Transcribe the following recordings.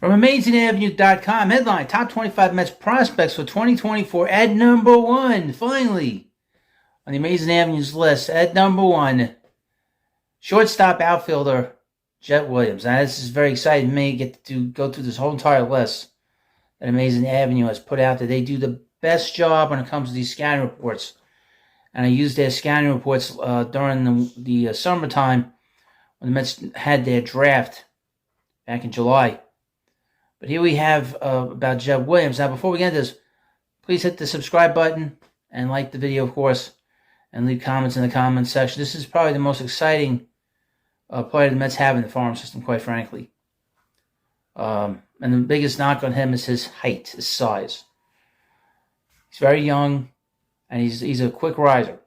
From AmazingAvenue.com, headline, Top 25 Mets Prospects for 2024, at number 1, finally, on the Amazing Avenues list, at number 1, shortstop outfielder, Jett Williams. Now, this is very exciting. Me get to go through this whole entire list that Amazing Avenue has put out there. They do the best job when it comes to these scouting reports. And I used their scouting reports during the summertime when the Mets had their draft back in July. But here we have about Jett Williams. Now, before we get into this, please hit the subscribe button and like the video, of course, and leave comments in the comments section. This is probably the most exciting player the Mets have in the farm system, quite frankly. And the biggest knock on him is his height, his size. He's very young, and he's a quick riser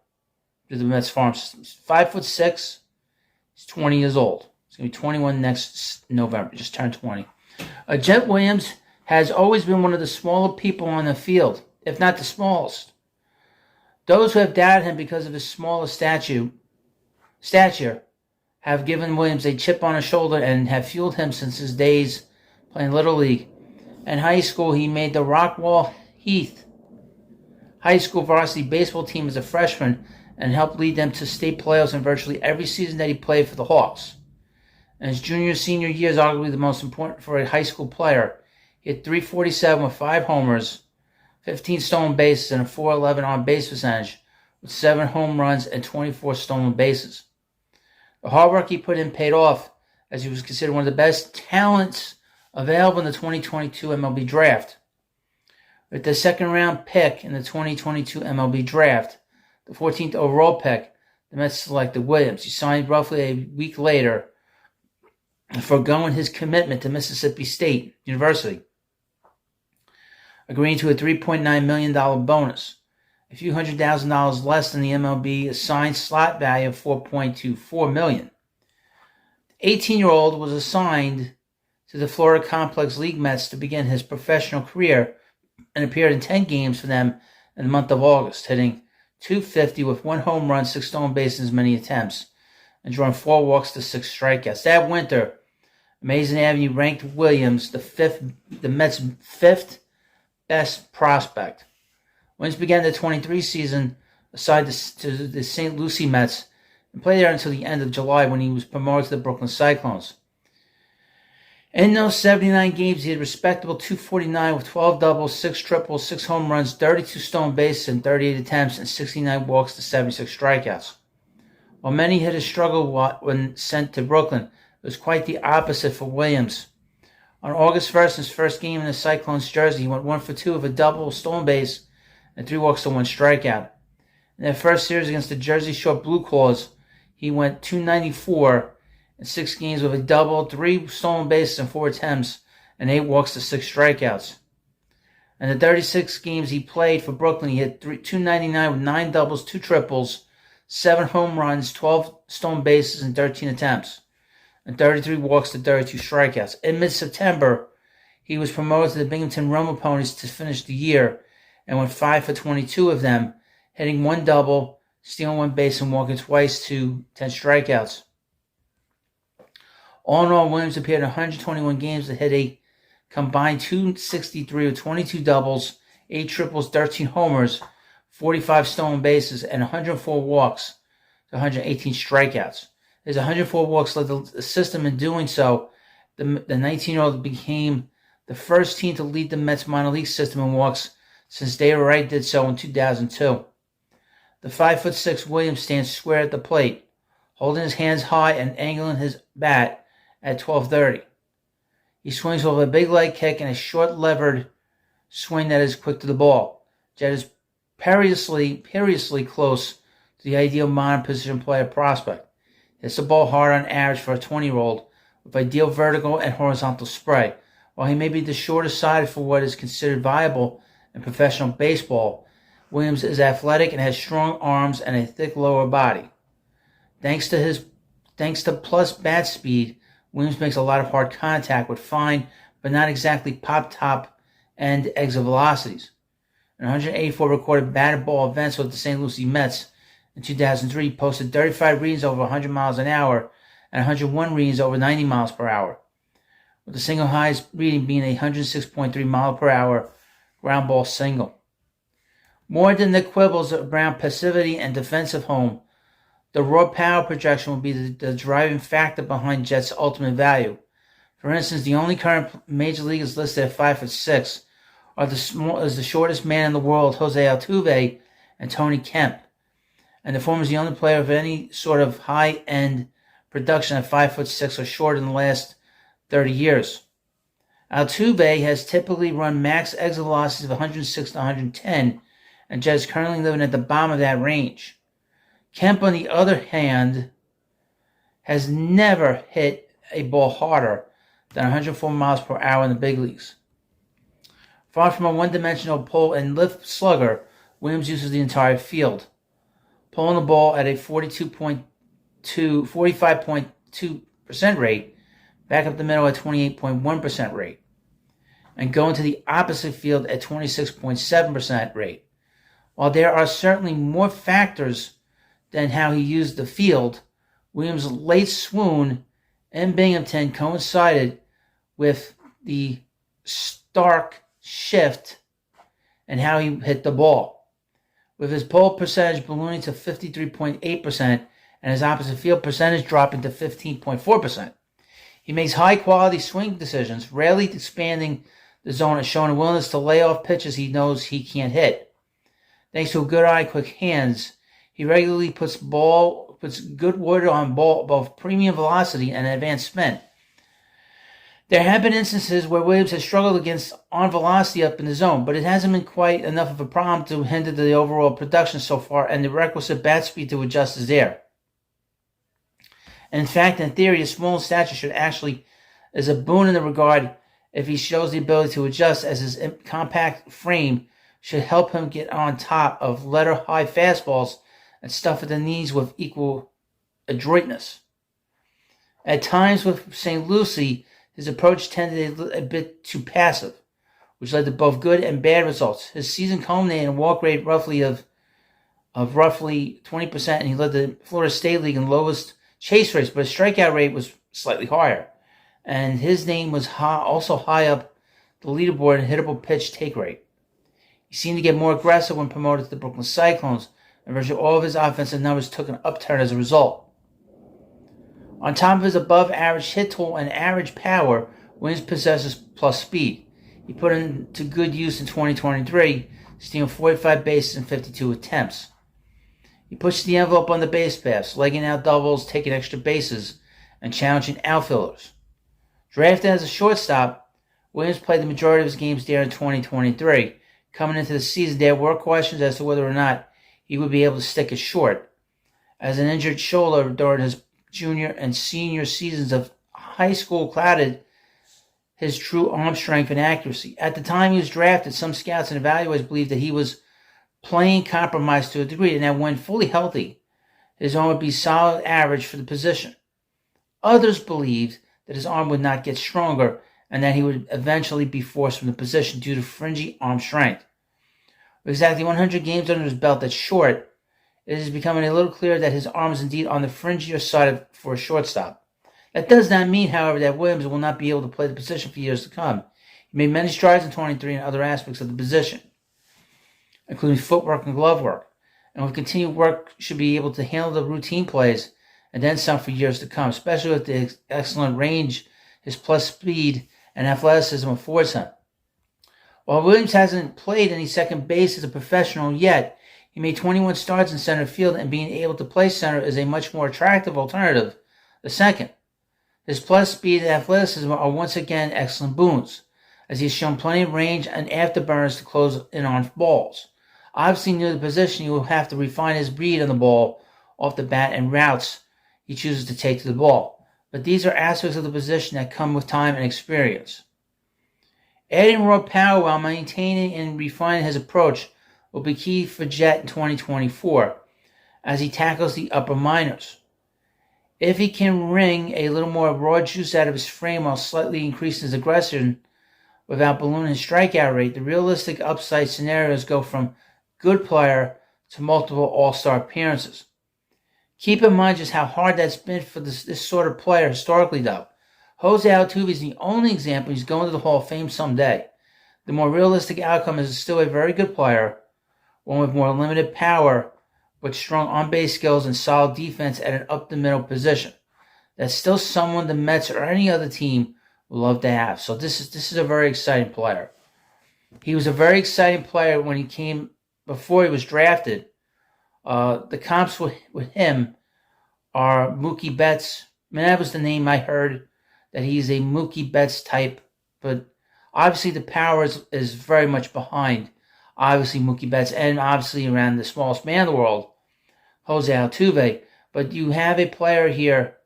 to the Mets farm system. He's 5'6". He's 20 years old. He's going to be 21 next November. Just turned 20. Jett Williams has always been one of the smaller people on the field, if not the smallest. Those who have doubted him because of his smaller stature have given Williams a chip on his shoulder and have fueled him since his days playing Little League. In high school, he made the Rockwall Heath high school varsity baseball team as a freshman and helped lead them to state playoffs in virtually every season that he played for the Hawks. And his junior senior year is arguably the most important for a high school player. He hit .347 with 5 homers, 15 stolen bases, and a .411 on-base percentage, with 7 home runs and 24 stolen bases. The hard work he put in paid off, as he was considered one of the best talents available in the 2022 MLB draft. With the second-round pick in the 2022 MLB draft, the 14th overall pick, the Mets selected Williams. He signed roughly a week later, foregoing his commitment to Mississippi State University, agreeing to a $3.9 million bonus, a few $100,000 less than the MLB assigned slot value of $4.24 million. The 18-year-old was assigned to the Florida Complex League Mets to begin his professional career and appeared in 10 games for them in the month of August, hitting .250 with 1 home run, 6 stolen bases, and as many attempts, and drawing 4 walks to 6 strikeouts. That winter, Amazing Avenue ranked Williams the Mets' 5th best prospect. Williams began the 23 season assigned to the St. Lucie Mets and played there until the end of July when he was promoted to the Brooklyn Cyclones. In those 79 games, he had respectable .249 with 12 doubles, 6 triples, 6 home runs, 32 stolen bases, and 38 attempts, and 69 walks to 76 strikeouts. While many hitters struggled when sent to Brooklyn, it was quite the opposite for Williams. On August 1st, his first game in the Cyclones jersey, he went 1 for 2 with a double, stolen base, and 3 walks to 1 strikeout. In their first series against the Jersey Shore Blue Claws, he went .294 in 6 games with a double, 3 stolen bases, and 4 attempts, and 8 walks to 6 strikeouts. In the 36 games he played for Brooklyn, he hit .299 with 9 doubles, 2 triples, 7 home runs, 12 stolen bases, and 13 attempts, and 33 walks to 32 strikeouts. In mid-September, he was promoted to the Binghamton Roma Ponies to finish the year and went 5 for 22 of them, hitting 1 double, stealing 1 base, and walking twice to 10 strikeouts. All in all, Williams appeared in 121 games that hit a combined .263 with 22 doubles, 8 triples, 13 homers, 45 stolen bases, and 104 walks to 118 strikeouts. His 104 walks led the system in doing so. The 19-year-old became the first team to lead the Mets minor league system in walks since David Wright did so in 2002. The 5'6" Williams stands square at the plate, holding his hands high and angling his bat at 12:30. He swings with a big leg kick and a short levered swing that is quick to the ball. Jett is perilously close to the ideal modern position player prospect. Hits the ball hard on average for a 20-year-old with ideal vertical and horizontal spray. While he may be the shorter side for what is considered viable in professional baseball, Williams is athletic and has strong arms and a thick lower body. Thanks to plus bat speed, Williams makes a lot of hard contact with fine but not exactly pop-top end exit velocities. In 184 recorded batted ball events with the St. Lucie Mets in 2003, he posted 35 readings over 100 miles an hour and 101 readings over 90 miles per hour. with the single highest reading being a 106.3 mile per hour ground ball single. More than the quibbles around passivity and defensive home, the raw power projection will be the driving factor behind Jett's ultimate value. For instance, the only current major leaguers listed at 5'6" are the shortest man in the world, Jose Altuve, and Tony Kemp. And the former is the only player of any sort of high-end production at 5'6" or shorter in the last 30 years. Altuve has typically run max exit velocities of 106 to 110, and Jett is currently living at the bottom of that range. Kemp, on the other hand, has never hit a ball harder than 104 miles per hour in the big leagues. Far from a one-dimensional pull and lift slugger, Williams uses the entire field, pulling the ball at a 45.2% rate, back up the middle at 28.1% rate, and going to the opposite field at 26.7% rate. While there are certainly more factors than how he used the field, Williams' late swoon in Binghamton coincided with the stark shift in how he hit the ball, with his pull percentage ballooning to 53.8% and his opposite field percentage dropping to 15.4%. He makes high-quality swing decisions, rarely expanding the zone and showing a willingness to lay off pitches he knows he can't hit. Thanks to a good eye and quick hands, he regularly puts good wood on ball above premium velocity and advanced spin. There have been instances where Williams has struggled against on velocity up in the zone, but it hasn't been quite enough of a problem to hinder the overall production so far, and the requisite bat speed to adjust is there. In fact, in theory, his small stature should actually is a boon in the regard if he shows the ability to adjust, as his compact frame should help him get on top of letter-high fastballs and stuff at the knees with equal adroitness. At times with St. Lucie, his approach tended a bit too passive, which led to both good and bad results. His season culminated in a walk rate of roughly 20%, and he led the Florida State League in lowest chase rates, but his strikeout rate was slightly higher. And his name was also high up the leaderboard in hittable pitch take rate. He seemed to get more aggressive when promoted to the Brooklyn Cyclones, and virtually all of his offensive numbers took an upturn as a result. On top of his above-average hit tool and average power, Williams possesses plus speed. He put into good use in 2023, stealing 45 bases in 52 attempts. He pushed the envelope on the base paths, legging out doubles, taking extra bases, and challenging outfielders. Drafted as a shortstop, Williams played the majority of his games there in 2023. Coming into the season, there were questions as to whether or not he would be able to stick it short, as an injured shoulder during his junior and senior seasons of high school clouded his true arm strength and accuracy. At the time he was drafted, some scouts and evaluators believed that he was playing compromised to a degree, and that when fully healthy, his arm would be solid average for the position. Others believed that his arm would not get stronger and that he would eventually be forced from the position due to fringy arm strength. With exactly 100 games under his belt at short, it is becoming a little clearer that his arm is indeed on the fringier side for a shortstop. That does not mean, however, that Williams will not be able to play the position for years to come. He made many strides in 23 in other aspects of the position, including footwork and glove work, and with continued work should be able to handle the routine plays and then some for years to come, especially with the excellent range his plus speed and athleticism affords him. While Williams hasn't played any second base as a professional yet, he made 21 starts in center field, and being able to play center is a much more attractive alternative the second. His plus speed and athleticism are once again excellent boons, as he has shown plenty of range and afterburners to close in on balls. Obviously, near the position, he will have to refine his read on the ball off the bat and routes he chooses to take to the ball. But these are aspects of the position that come with time and experience. Adding raw power while maintaining and refining his approach will be key for Jett in 2024 as he tackles the upper minors. If he can wring a little more raw juice out of his frame while slightly increasing his aggression without ballooning his strikeout rate, the realistic upside scenarios go from good player to multiple all-star appearances. Keep in mind just how hard that's been for this sort of player historically, though. Jose Altuve is the only example he's going to the Hall of Fame someday. The more realistic outcome is still a very good player, one with more limited power, but strong on-base skills and solid defense at an up-the-middle position. That's still someone the Mets or any other team would love to have. So this is a very exciting player. He was a very exciting player when he came, before he was drafted. The comps with him are Mookie Betts. I mean, that was the name I heard, that he's a Mookie Betts type, but obviously the power is very much behind, obviously, Mookie Betts, and obviously around the smallest man in the world, Jose Altuve. But you have a player here,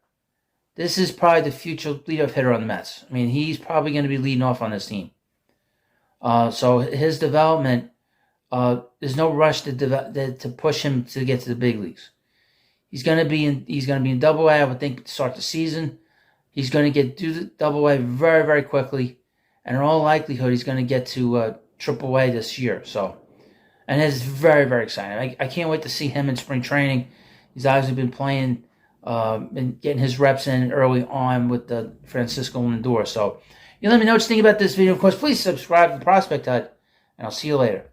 this is probably the future leadoff hitter on the Mets. I mean, he's probably going to be leading off on this team. So his development, there's no rush to push him to get to the big leagues. He's going to be in Double A, I would think, to start the season. He's going to get to the Double A very, very quickly, and in all likelihood, he's going to get to Triple A this year. So, and it's very, very exciting. I can't wait to see him in spring training. He's obviously been playing and getting his reps in early on with the Francisco Lindor. So, you let me know what you think about this video. Of course, please subscribe to the Prospect Hut, and I'll see you later.